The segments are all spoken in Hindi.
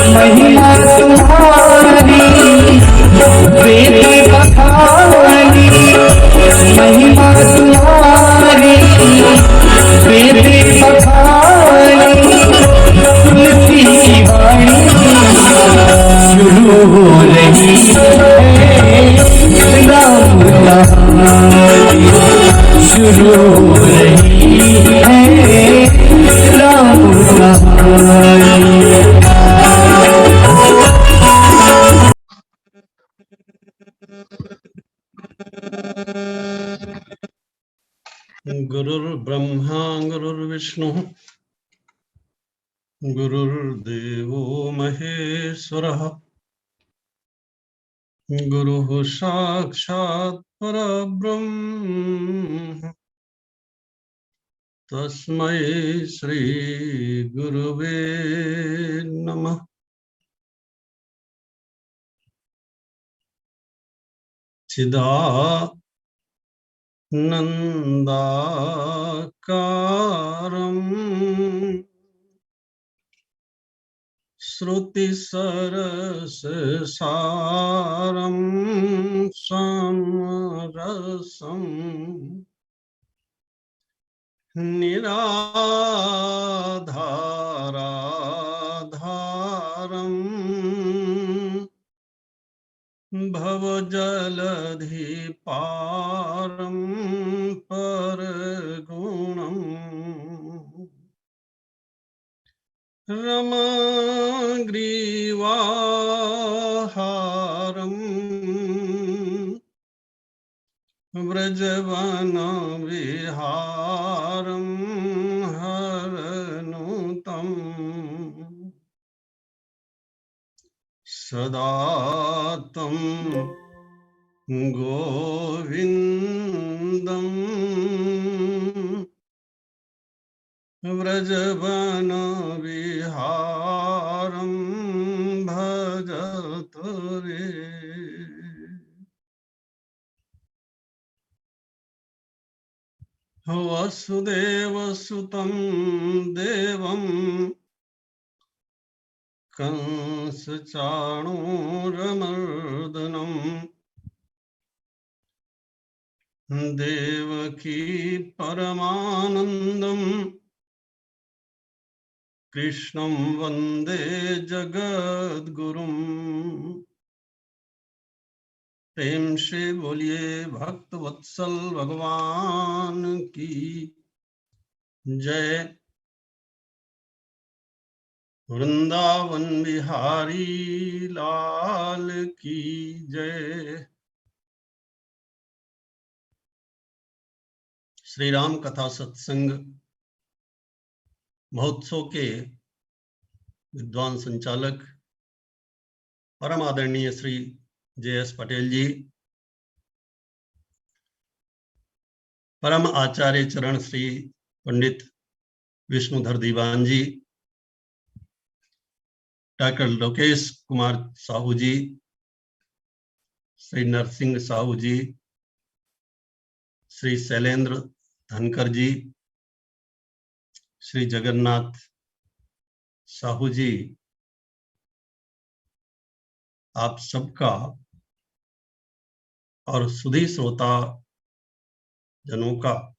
महिमा तुम्हारी वेद बखानी, महिमा तुम्हारी वेद बखानी, तुलसी की वाणी शुरू हो रही है, राम कहानी शुरू हो रही है, राम कहानी। गुरुर्ब्रह्मा गुरुर्विष्णु गुरुर्देवो महेश्वरः गुरुः साक्षात् परब्रह्म तस्मै श्री गुरुवे नमः। चिदानन्दाकारम् श्रुतिसरससारं समरसं निराधाराधारं भवजलधिपारं परगुणम् रमाग्रीवाहारम् व्रजवनविहारं हरनुतम् सदा तं गोविन्दम् व्रजवनविहारं भजत रे। वसुदेवसुतं देवं कंसचाणूरमर्दनं देवकी परमानन्दं कृष्णं वन्दे जगद्गुरुम्। प्रेम से बोलिए भक्त वत्सल भगवान की जय। वृंदावन बिहारी लाल की जय। श्री राम कथा सत्संग महोत्सव के विद्वान संचालक परम आदरणीय श्री JS पटेल जी, परम आचार्य चरण श्री पंडित विष्णुधर दीवान जी, डॉक्टर लोकेश कुमार साहू जी, श्री नरसिंह साहू जी, श्री शैलेंद्र धनकर जी, श्री जगन्नाथ साहू जी, आप सबका और सुधी श्रोता जनों का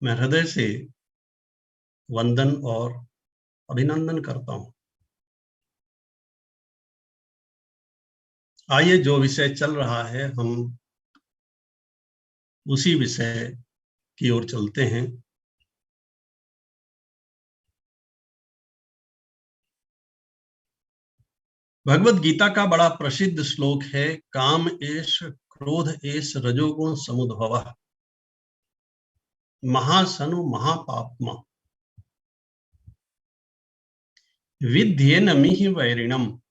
मैं हृदय से वंदन और अभिनंदन करता हूं। आइए, जो विषय चल रहा है हम उसी विषय की ओर चलते हैं। भगवत गीता का बड़ा प्रसिद्ध श्लोक है, काम एष क्रोध एष रजोगुण समुद्भवः महासनु महापाप्मा विद्येन मिहि वैरिणम।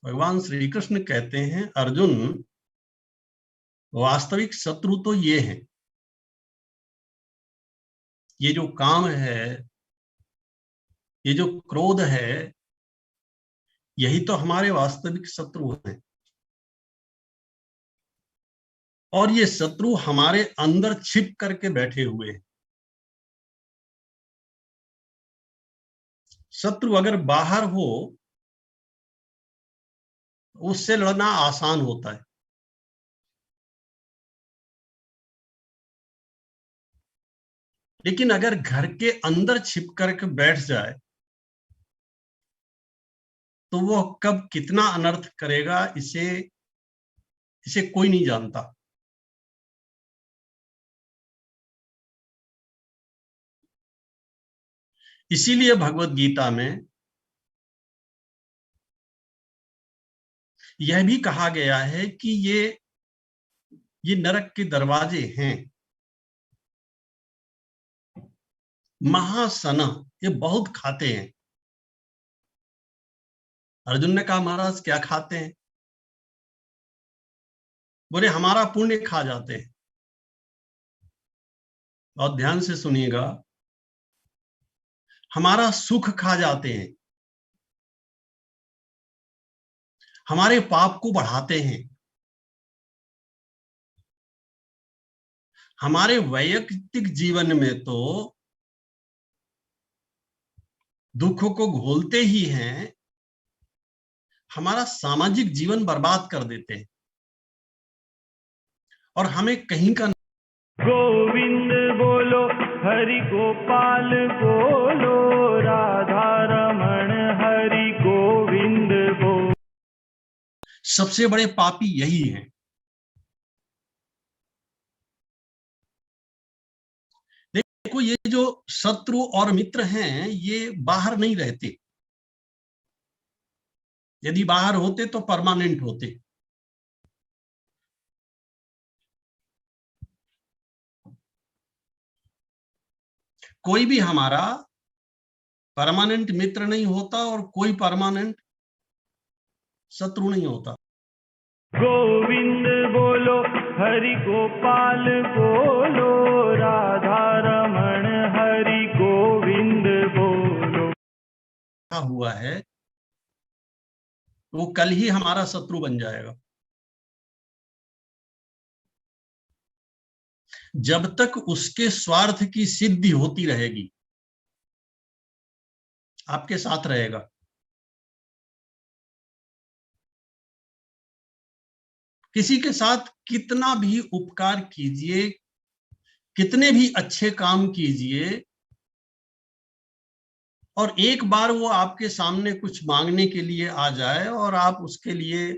भगवान श्री कृष्ण कहते हैं, अर्जुन वास्तविक शत्रु तो ये हैं, ये जो काम है, ये जो क्रोध है, यही तो हमारे वास्तविक शत्रु हैं। और ये शत्रु हमारे अंदर छिप करके बैठे हुए हैं। शत्रु अगर बाहर हो, उससे लड़ना आसान होता है। लेकिन अगर घर के अंदर छिप करके बैठ जाए, तो वो कब कितना अनर्थ करेगा, इसे इसे कोई नहीं जानता। इसीलिए भगवत गीता में यह भी कहा गया है कि ये नरक के दरवाजे हैं, महासना, ये बहुत खाते हैं। अर्जुन ने कहा, महाराज क्या खाते हैं? बोले, हमारा पुण्य खा जाते हैं। और ध्यान से सुनिएगा, हमारा सुख खा जाते हैं, हमारे पाप को बढ़ाते हैं, हमारे वैयक्तिक जीवन में तो दुख को घोलते ही हैं, हमारा सामाजिक जीवन बर्बाद कर देते हैं, और हमें कहीं का। गोविंद बोलो, हरि गोपाल बोलो, राधा रमण हरि गोविंद बोलो। सबसे बड़े पापी यही हैं। देखो, ये जो शत्रु और मित्र हैं, ये बाहर नहीं रहते। यदि बाहर होते तो परमानेंट होते। कोई भी हमारा परमानेंट मित्र नहीं होता, और कोई परमानेंट शत्रु नहीं होता। गोविंद बोलो, हरि गोपाल बोलो, राधा रमण हरि गोविंद बोलो। हुआ है, वो कल ही हमारा शत्रु बन जाएगा। जब तक उसके स्वार्थ की सिद्धि होती रहेगी, आपके साथ रहेगा। किसी के साथ कितना भी उपकार कीजिए, कितने भी अच्छे काम कीजिए, और एक बार वो आपके सामने कुछ मांगने के लिए आ जाए, और आप उसके लिए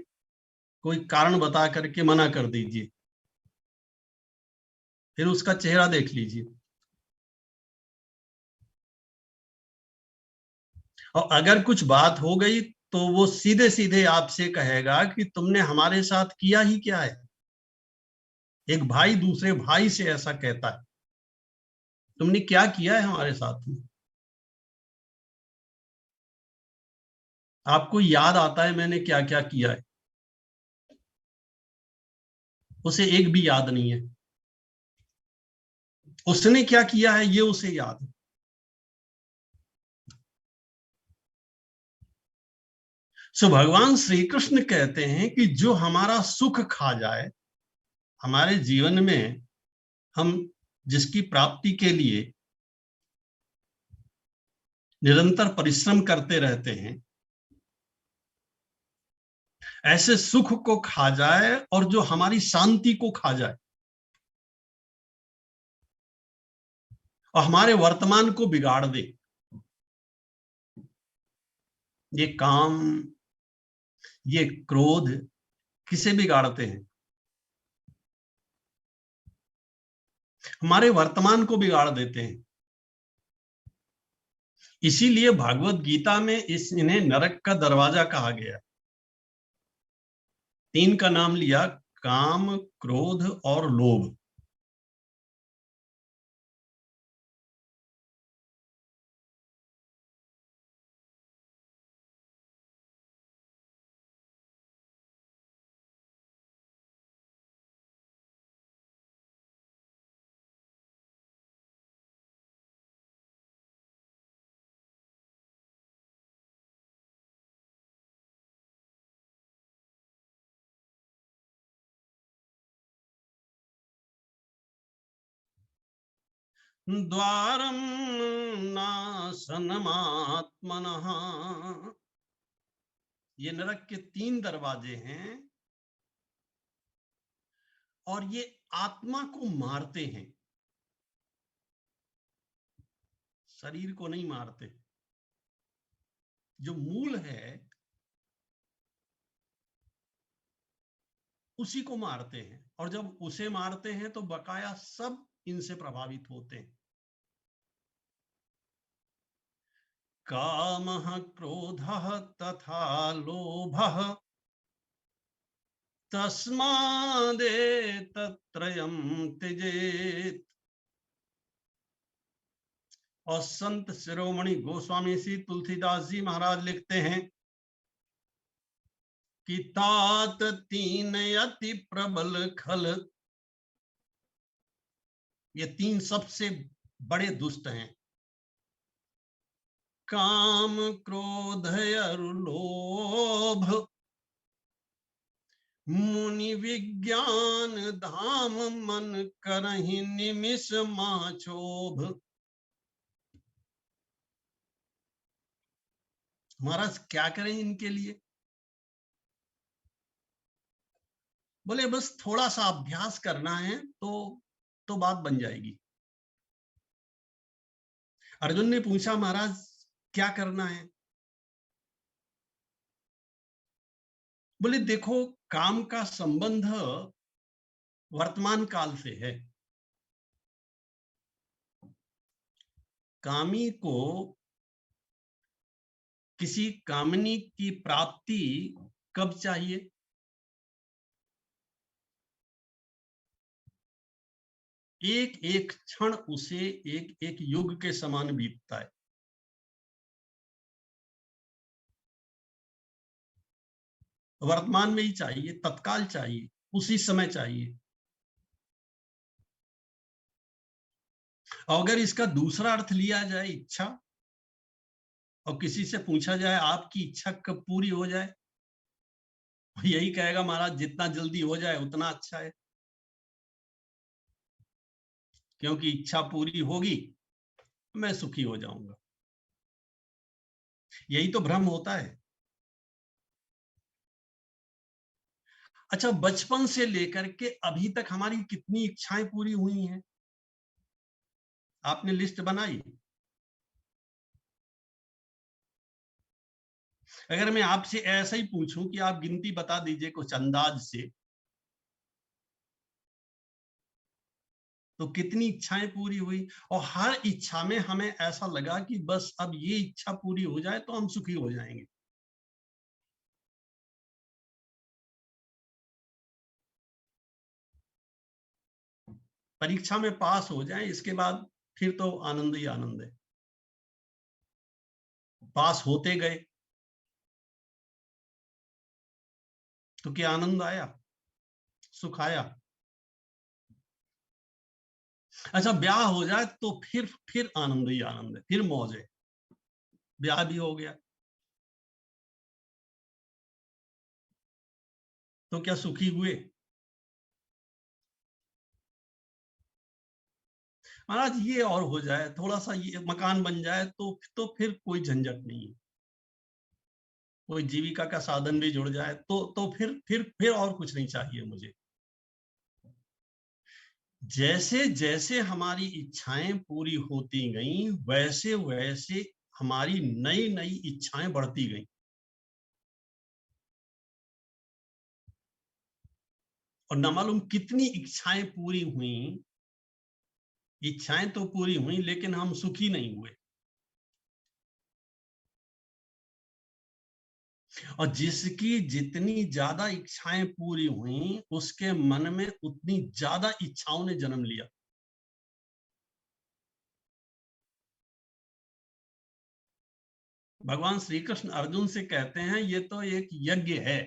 कोई कारण बता करके मना कर दीजिए, फिर उसका चेहरा देख लीजिए। और अगर कुछ बात हो गई, तो वो सीधे सीधे आपसे कहेगा कि तुमने हमारे साथ किया ही क्या है। एक भाई दूसरे भाई से ऐसा कहता है, तुमने क्या किया है हमारे साथ में? आपको याद आता है मैंने क्या क्या किया है? उसे एक भी याद नहीं है। उसने क्या किया है ये उसे याद है। सो भगवान श्री कृष्ण कहते हैं कि जो हमारा सुख खा जाए, हमारे जीवन में हम जिसकी प्राप्ति के लिए निरंतर परिश्रम करते रहते हैं, ऐसे सुख को खा जाए, और जो हमारी शांति को खा जाए, और हमारे वर्तमान को बिगाड़ दे। ये काम, ये क्रोध किसे बिगाड़ते हैं? हमारे वर्तमान को बिगाड़ देते हैं। इसीलिए भागवत गीता में इन्हें नरक का दरवाजा कहा गया। तीन का नाम लिया, काम, क्रोध और लोभ। द्वारम नाशनमात्मनः। ये नरक के 3 दरवाजे हैं और ये आत्मा को मारते हैं, शरीर को नहीं मारते। जो मूल है उसी को मारते हैं, और जब उसे मारते हैं तो बकाया सब इनसे प्रभावित होते हैं। कामः क्रोधः तथा लोभः तस्मादेतत्त्रयं त्यजेत्। और संत शिरोमणि गोस्वामी श्री तुलसीदास जी महाराज लिखते हैं कि तात 3 अति प्रबल खल। ये 3 सबसे बड़े दुष्ट हैं, काम क्रोध और लोभ। मुनि विज्ञान धाम मन करहि निमिष माछोभ। महाराज क्या करें इनके लिए? बोले बस थोड़ा सा अभ्यास करना है तो बात बन जाएगी। अर्जुन ने पूछा महाराज क्या करना है? बोले देखो, काम का संबंध वर्तमान काल से है। कामी को किसी कामनी की प्राप्ति कब चाहिए? एक एक क्षण उसे एक एक युग के समान बीतता है। वर्तमान में ही चाहिए, तत्काल चाहिए, उसी समय चाहिए। और अगर इसका दूसरा अर्थ लिया जाए इच्छा, और किसी से पूछा जाए आपकी इच्छा कब पूरी हो जाए, यही कहेगा महाराज जितना जल्दी हो जाए उतना अच्छा है, क्योंकि इच्छा पूरी होगी मैं सुखी हो जाऊंगा। यही तो भ्रम होता है। अच्छा, बचपन से लेकर के अभी तक हमारी कितनी इच्छाएं पूरी हुई हैं? आपने लिस्ट बनाई? अगर मैं आपसे ऐसा ही पूछूं कि आप गिनती बता दीजिए कुछ अंदाज से, तो कितनी इच्छाएं पूरी हुई? और हर इच्छा में हमें ऐसा लगा कि बस अब ये इच्छा पूरी हो जाए तो हम सुखी हो जाएंगे। परीक्षा में पास हो जाए, इसके बाद फिर तो आनंद ही आनंद है। पास होते गए तो क्या आनंद आया, सुख आया। अच्छा, ब्याह हो जाए तो फिर आनंद ही आनंद है, फिर मौज है। ब्याह भी हो गया तो क्या सुखी हुए? महाराज ये और हो जाए, थोड़ा सा ये मकान बन जाए तो फिर कोई झंझट नहीं है। कोई जीविका का साधन भी जुड़ जाए तो फिर और कुछ नहीं चाहिए मुझे। जैसे जैसे हमारी इच्छाएं पूरी होती गई वैसे वैसे हमारी नई नई इच्छाएं बढ़ती गई। और न मालूम कितनी इच्छाएं पूरी हुई। इच्छाएं तो पूरी हुई लेकिन हम सुखी नहीं हुए। और जिसकी जितनी ज्यादा इच्छाएं पूरी हुई उसके मन में उतनी ज्यादा इच्छाओं ने जन्म लिया। भगवान श्री कृष्ण अर्जुन से कहते हैं ये तो एक यज्ञ है।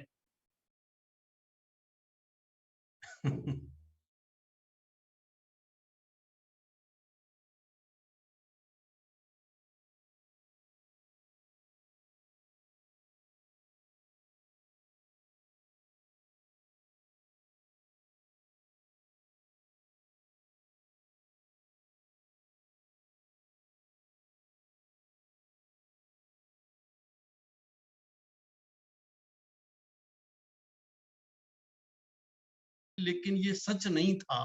लेकिन ये सच नहीं था।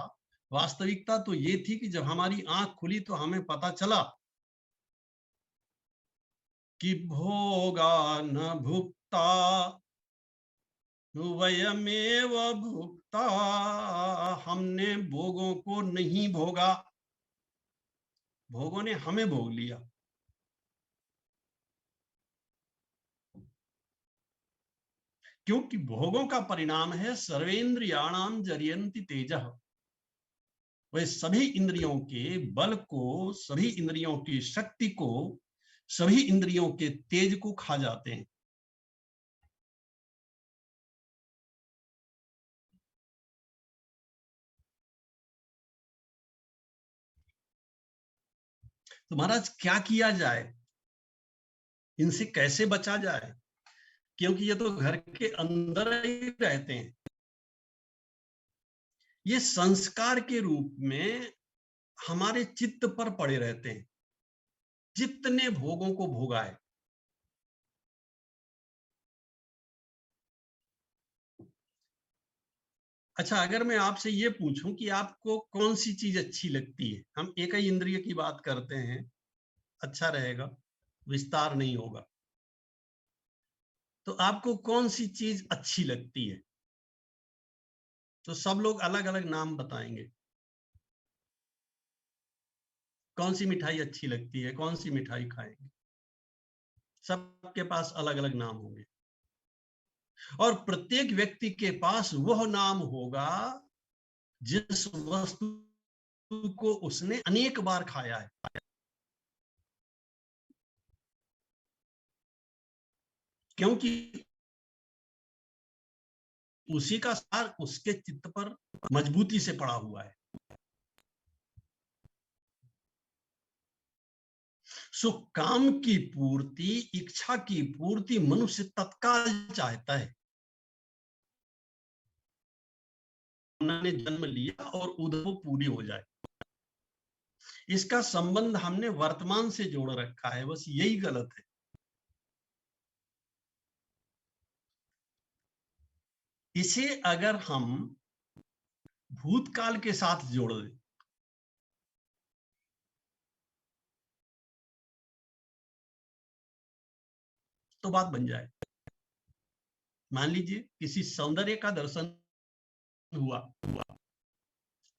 वास्तविकता तो ये थी कि जब हमारी आंख खुली तो हमें पता चला कि भोगा न भुक्ता वयमेव भुक्ता, हमने भोगों को नहीं भोगा, भोगों ने हमें भोग लिया। क्योंकि भोगों का परिणाम है सर्वेंद्रियाणाम जरियंति तेजः, वे सभी इंद्रियों के बल को, सभी इंद्रियों की शक्ति को, सभी इंद्रियों के तेज को खा जाते हैं। तो महाराज क्या किया जाए, इनसे कैसे बचा जाए, क्योंकि ये तो घर के अंदर ही रहते हैं। ये संस्कार के रूप में हमारे चित्त पर पड़े रहते हैं, जितने भोगों को भोगा है। अच्छा, अगर मैं आपसे ये पूछूं कि आपको कौन सी चीज अच्छी लगती है, हम एक ही इंद्रिय की बात करते हैं, अच्छा रहेगा, विस्तार नहीं होगा। तो आपको कौन सी चीज अच्छी लगती है? तो सब लोग अलग अलग नाम बताएंगे। कौन सी मिठाई अच्छी लगती है, कौन सी मिठाई खाएंगे? सबके पास अलग अलग नाम होंगे, और प्रत्येक व्यक्ति के पास वह नाम होगा जिस वस्तु को उसने अनेक बार खाया है। क्योंकि उसी का सार उसके चित्त पर मजबूती से पड़ा हुआ है। सो काम की पूर्ति, इच्छा की पूर्ति मनुष्य तत्काल चाहता है। उन्होंने जन्म लिया और उधर वो पूरी हो जाए, इसका संबंध हमने वर्तमान से जोड़ रखा है, बस यही गलत है। इसे अगर हम भूतकाल के साथ जोड़ दें तो बात बन जाए। मान लीजिए किसी सौंदर्य का दर्शन हुआ,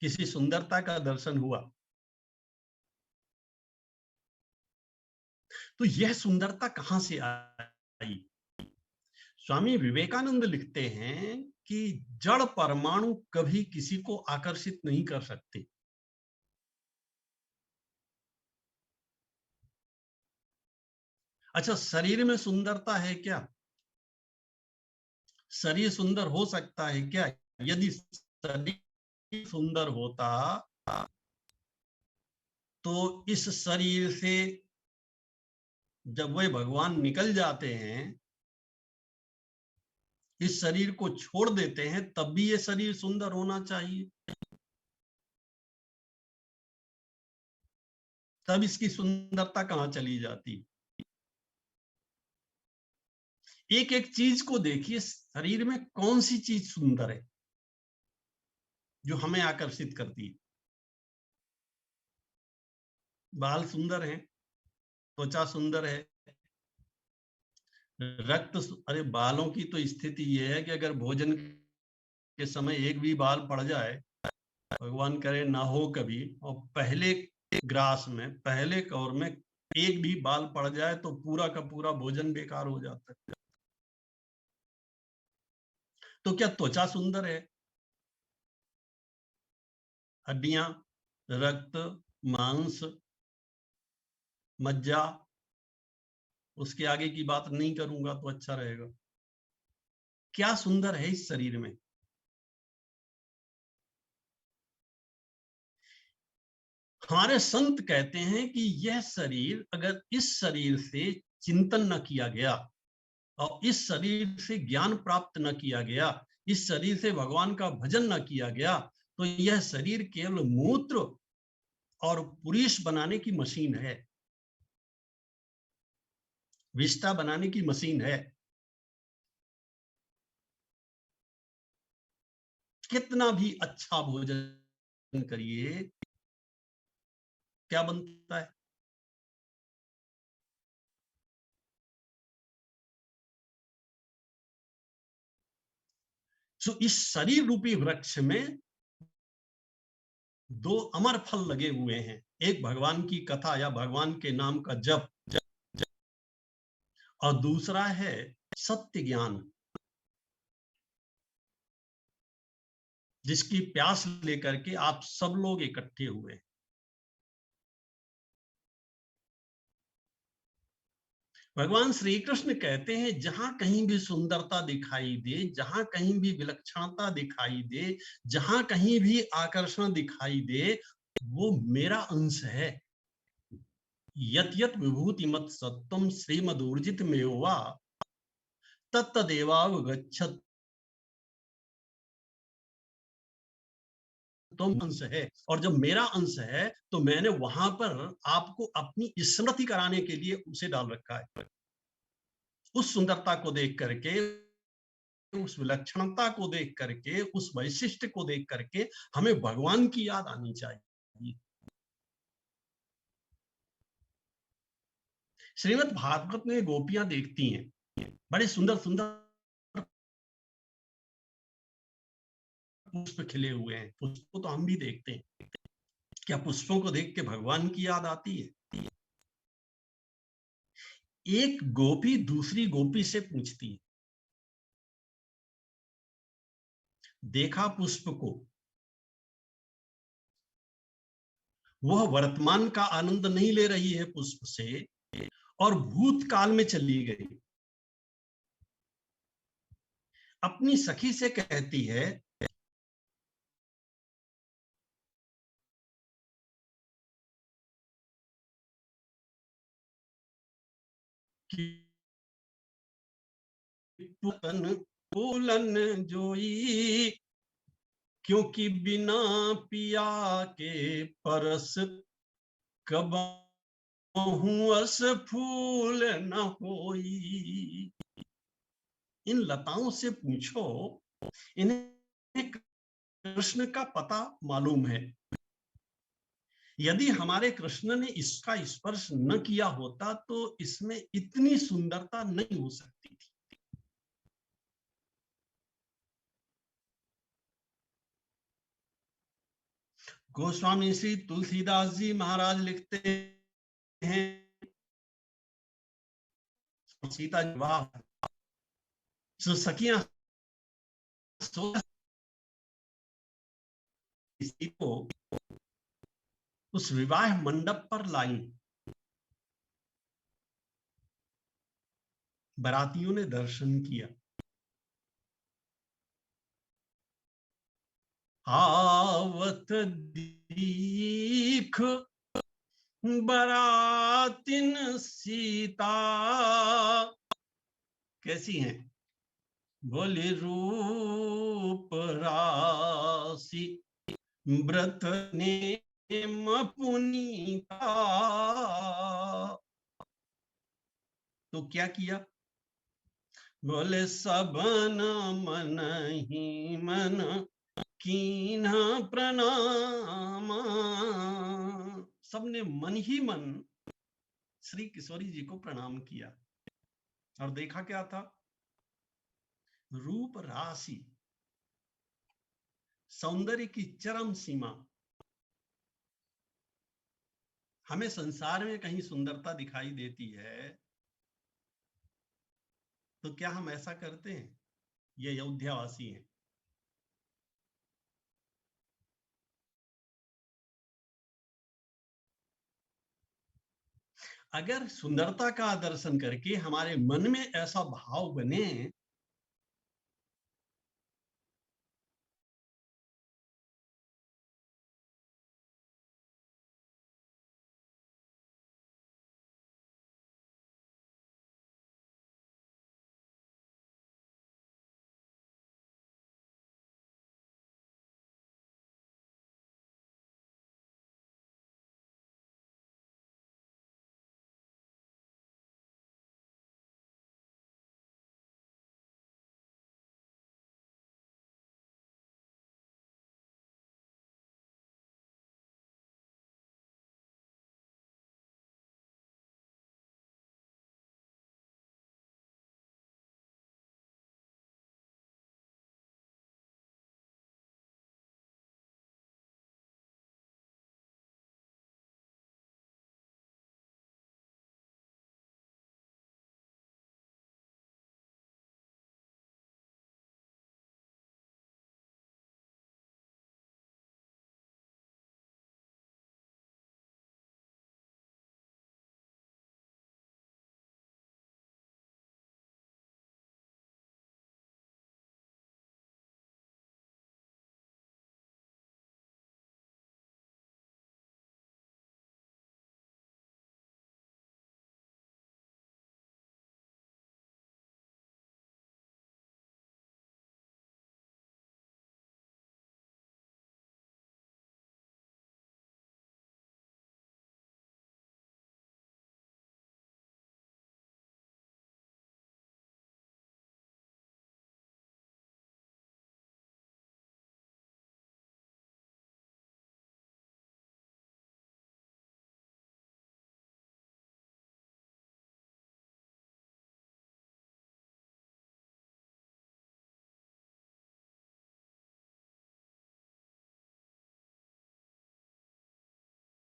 किसी सुंदरता का दर्शन हुआ, तो यह सुंदरता कहां से आई? स्वामी विवेकानंद लिखते हैं कि जड़ परमाणु कभी किसी को आकर्षित नहीं कर सकते। अच्छा, शरीर में सुंदरता है क्या? शरीर सुंदर हो सकता है क्या? यदि शरीर सुंदर होता तो इस शरीर से जब वे भगवान निकल जाते हैं, इस शरीर को छोड़ देते हैं, तब भी ये शरीर सुंदर होना चाहिए। तब इसकी सुंदरता कहां चली जाती? एक एक चीज को देखिए, शरीर में कौन सी चीज सुंदर है जो हमें आकर्षित करती है? बाल सुंदर है, त्वचा सुंदर है, रक्त अरे बालों की तो स्थिति यह है कि अगर भोजन के समय एक भी बाल पड़ जाए, भगवान करे ना हो कभी, और पहले ग्रास में, पहले कौर में एक भी बाल पड़ जाए तो पूरा का पूरा भोजन बेकार हो जाता है। तो क्या त्वचा सुंदर है? हड्डियां, रक्त, मांस, मज्जा, उसके आगे की बात नहीं करूंगा तो अच्छा रहेगा। क्या सुंदर है इस शरीर में? हमारे संत कहते हैं कि यह शरीर, अगर इस शरीर से चिंतन न किया गया और इस शरीर से ज्ञान प्राप्त न किया गया, इस शरीर से भगवान का भजन न किया गया, तो यह शरीर केवल मूत्र और पुरुष बनाने की मशीन है, विष्टा बनाने की मशीन है। कितना भी अच्छा भोजन करिए, क्या बनता है? सो इस शरीर रूपी वृक्ष में दो अमर फल लगे हुए हैं, एक भगवान की कथा या भगवान के नाम का जप, और दूसरा है सत्य ज्ञान, जिसकी प्यास लेकर के आप सब लोग इकट्ठे हुए। भगवान श्री कृष्ण कहते हैं जहां कहीं भी सुंदरता दिखाई दे, जहां कहीं भी विलक्षणता दिखाई दे, जहां कहीं भी आकर्षण दिखाई दे, वो मेरा अंश है। यत यत विभूति मत सत्वम श्रीमदूर्जित मेवा तत्तदेवावगच्छत्। तुम अंश है, और जब मेरा अंश है तो मैंने वहां पर आपको अपनी स्मृति कराने के लिए उसे डाल रखा है। उस सुंदरता को देख करके, उस विलक्षणता को देख करके, उस वैशिष्ट को देख करके हमें भगवान की याद आनी चाहिए। श्रीमद् भागवत में गोपियां देखती हैं, बड़े सुंदर सुंदर पुष्प खिले हुए हैं, पुष्पों तो हम भी देखते हैं, क्या पुष्पों को देख के भगवान की याद आती है? एक गोपी दूसरी गोपी से पूछती है, देखा पुष्प को, वह वर्तमान का आनंद नहीं ले रही है पुष्प से, और भूतकाल में चली गई। अपनी सखी से कहती है कि पुतन फूलन जोई, क्योंकि बिना पिया के परस कबहू अस फूल न होई। इन लताओं से पूछो, इन्हें कृष्ण का पता मालूम है। यदि हमारे कृष्ण ने इसका स्पर्श न किया होता तो इसमें इतनी सुंदरता नहीं हो सकती थी। गोस्वामी श्री तुलसीदास जी महाराज लिखते हैं, सीता विवाह सखियां इसी को उस विवाह मंडप पर लाई। बरातियों ने दर्शन किया, आवत दीख बरातिन सीता, कैसी हैं? बोले रूप राशि व्रत नेम पुनीता। तो क्या किया? बोले सबन मन ही मन कीन्हा प्रणाम। सबने मन ही मन श्री किशोरी जी को प्रणाम किया, और देखा क्या था? रूप राशि, सौंदर्य की चरम सीमा। हमें संसार में कहीं सुंदरता दिखाई देती है तो क्या हम ऐसा करते हैं? ये अयोध्यावासी हैं। अगर सुंदरता का दर्शन करके हमारे मन में ऐसा भाव बने